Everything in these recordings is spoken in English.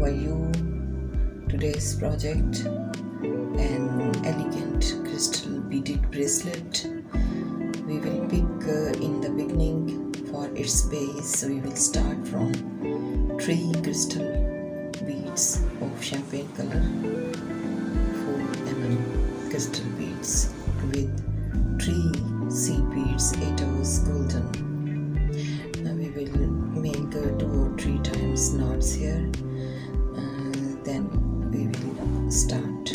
for you today's project, an elegant crystal beaded bracelet. We will pick in the beginning for its base. We will start from 3 crystal beads of champagne color, 4 mm crystal beads with 3 seed beads, 8 hours golden. Now we will make 2 or 3 times knots here. Then we will start.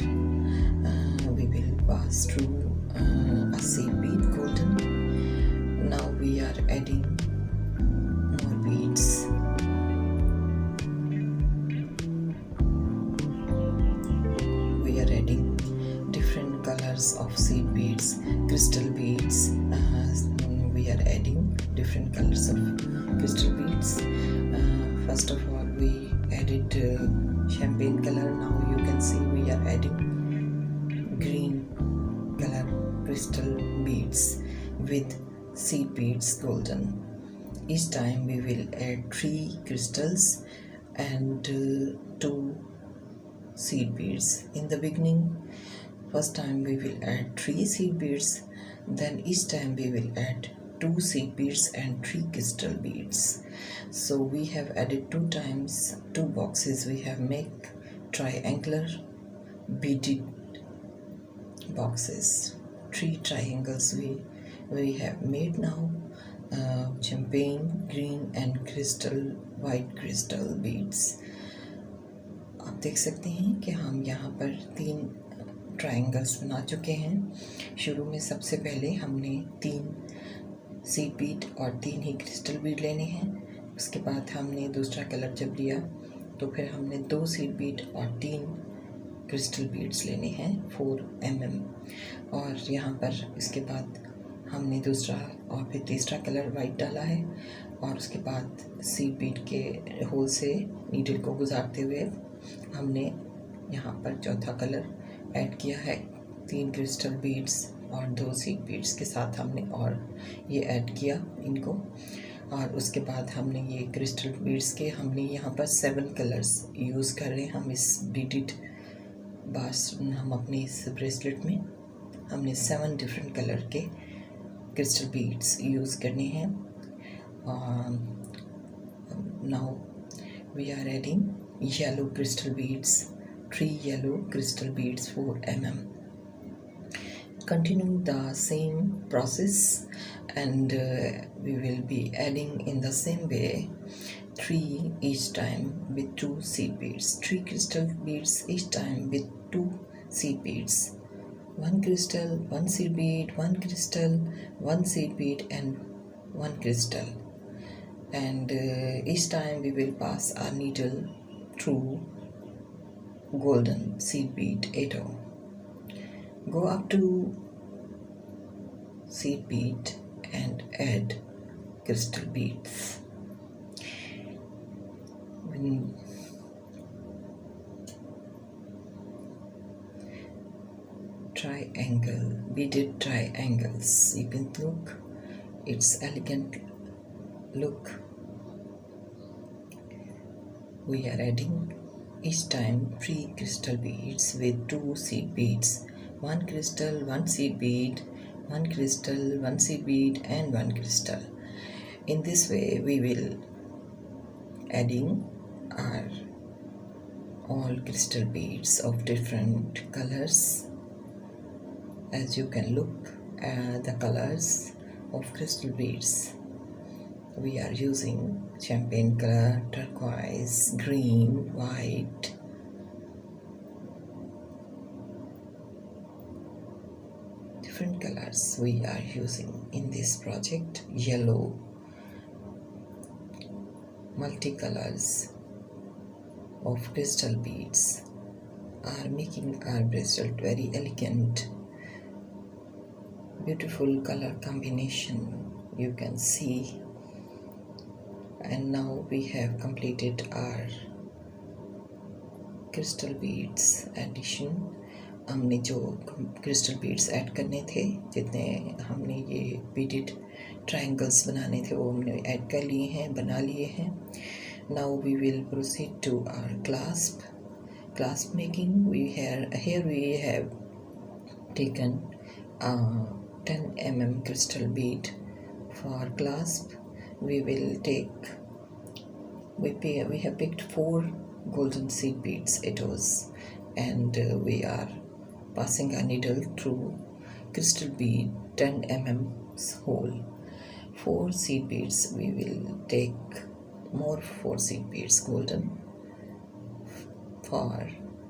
We will pass through a seed bead golden. Now we are adding more beads. We are adding different colors of seed beads, crystal beads. We are adding different colors of crystal beads. First of all, we added champagne color. Now you can see we are adding green color crystal beads with seed beads golden. Each time we will add 3 crystals and 2 seed beads. In the beginning, first time we will add 3 seed beads, then each time we will add 2 seed beads and 3 crystal beads. So we have added 2 times, 2 boxes. We have make triangular beaded boxes, 3 triangles we have made now. Champagne, green and crystal white crystal beads. आप देख सकते हैं कि हम यहाँ पर 3 triangles बना चुके हैं। शुरू में सबसे पहले हमने 3 सीड बीड और 3 ही क्रिस्टल बीड लेने हैं। उसके बाद हमने दूसरा कलर जब लिया तो फिर हमने 2 सीड बीड और 3 क्रिस्टल बीड्स लेने हैं 4 mm। और यहाँ पर इसके बाद हमने दूसरा और फिर तीसरा कलर वाइट डाला है और उसके बाद सीड बीड के होल से नीडल को गुजारते हुए हमने यहाँ पर चौथा कलर ऐड किया है। 3 क्रिस्टल बीड्स और 2 सीड बीड्स के साथ हमने और ये ऐड किया इनको। और उसके बाद हमने ये क्रिस्टल बीड्स के हमने यहाँ पर 7 कलर्स यूज़ कर रहे हैं। हम इस बीडेड हम अपने इस ब्रेसलेट में हमने 7 डिफरेंट कलर के क्रिस्टल बीड्स यूज़ करने हैं। Now we are adding yellow crystal beads, 3 yellow crystal beads 4 mm. Continue the same process and we will be adding in the same way 3 each time with 2 seed beads, 3 crystal beads each time with 2 seed beads, 1 crystal, 1 seed bead, 1 crystal, 1 seed bead and 1 crystal. And each time we will pass our needle through golden seed bead 8. Go up to seed bead and add crystal beads. Triangle, beaded triangles. You can look, it's elegant look. We are adding each time 3 crystal beads with 2 seed beads, 1 crystal, 1 seed bead, 1 crystal, 1 seed bead and 1 crystal. In this way we will adding our all crystal beads of different colors. As you can look at the colors of crystal beads, we are using champagne color, turquoise, green, white, different colors we are using in this project. Yellow, multicolors of crystal beads are making our bracelet very elegant. Beautiful color combination you can see. And now we have completed our crystal beads addition. हमने जो crystal beads add करने थे, जितने हमने ये beaded triangles बनाने थे वो हमने ऐड कर लिए हैं, बना लिए हैं। Now we will proceed to our clasp making. Here we have taken a 10 mm crystal bead. For clasp we have picked 4 golden seed beads, and we are passing a needle through crystal bead 10 mm hole. 4 seed beads, we will take more 4 seed beads golden for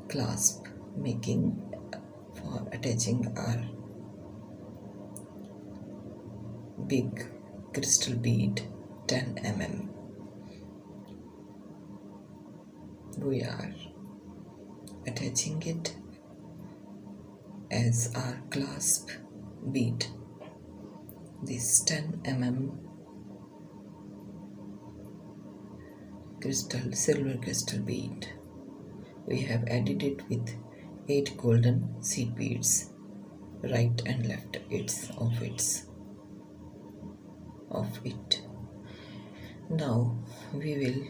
clasp making, for attaching our big crystal bead 10 mm. We are attaching it as our clasp bead. This 10 mm silver crystal bead, we have added it with 8 golden seed beads, right and left of it. Now we will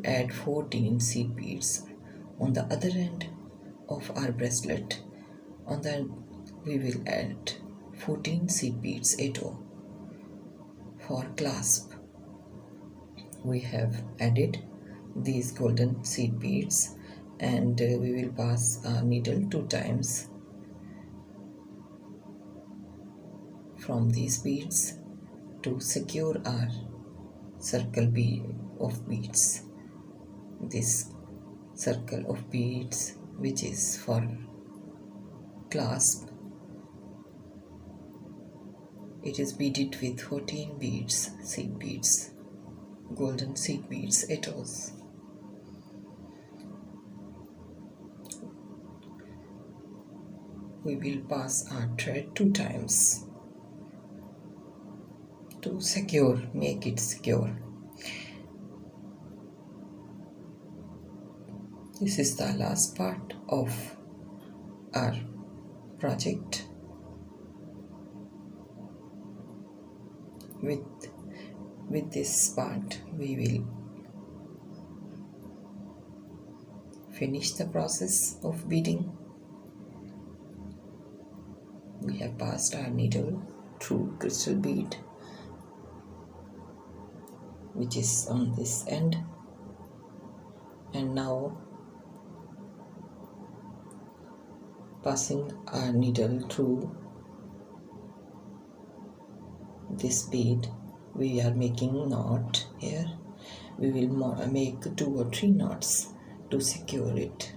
add 14 seed beads on the other end of our bracelet. We will add 14 seed beads for clasp. We have added these golden seed beads, and we will pass our needle 2 times from these beads to secure our circle of beads. This circle of beads, which is for clasp, it is beaded with 14 beads, seed beads, golden seed beads, We will pass our thread 2 times to make it secure. This is the last part of our project. With this part, we will finish the process of beading. We have passed our needle through crystal bead, which is on this end, and now passing our needle through this bead, we are making knot here. We will make 2 or 3 knots to secure it,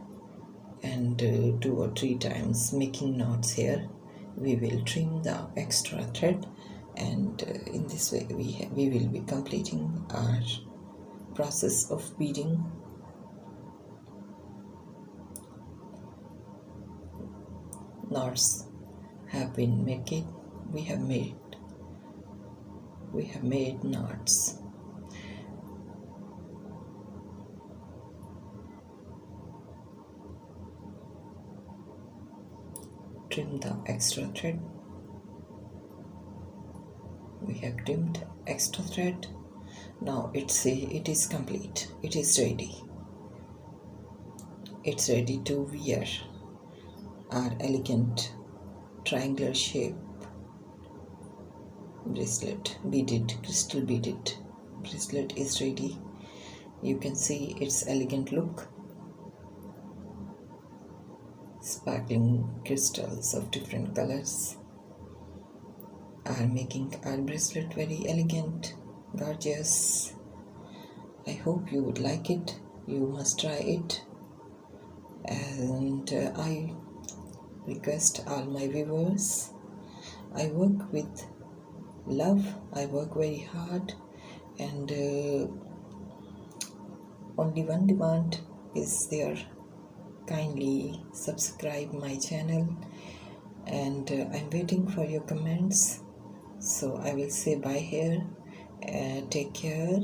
and 2 or 3 times making knots here. We will trim the extra thread, and in this way we will be completing our process of beading. Knots have been made. We have made knots. Trim the extra thread. We have trimmed extra thread. Now it is complete. It is ready. It's ready to wear. Our elegant triangular shape bracelet, crystal beaded bracelet is ready. You can see its elegant look. Sparkling crystals of different colors are making our bracelet very elegant, gorgeous. I hope you would like it. You must try it, and I request all my viewers, I work with love, I work very hard, and only one demand is there: kindly subscribe my channel, and I'm waiting for your comments. So I will say bye here. Take care.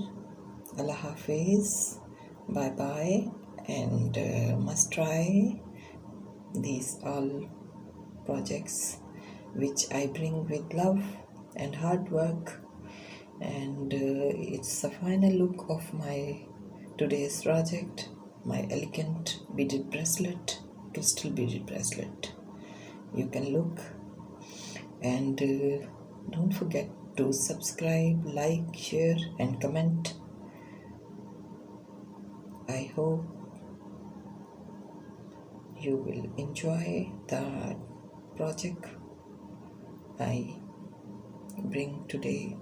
Allah Hafiz. Bye bye, and must try these all projects which I bring with love and hard work. and it's the final look of my today's project, my elegant beaded bracelet, crystal beaded bracelet. You can look, and don't forget to subscribe, like, share and comment. I hope you will enjoy the project I bring today.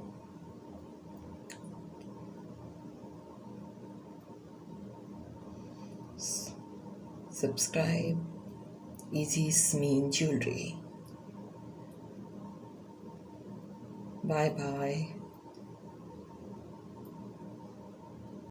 Subscribe Easy's Mean Jewelry. Bye bye.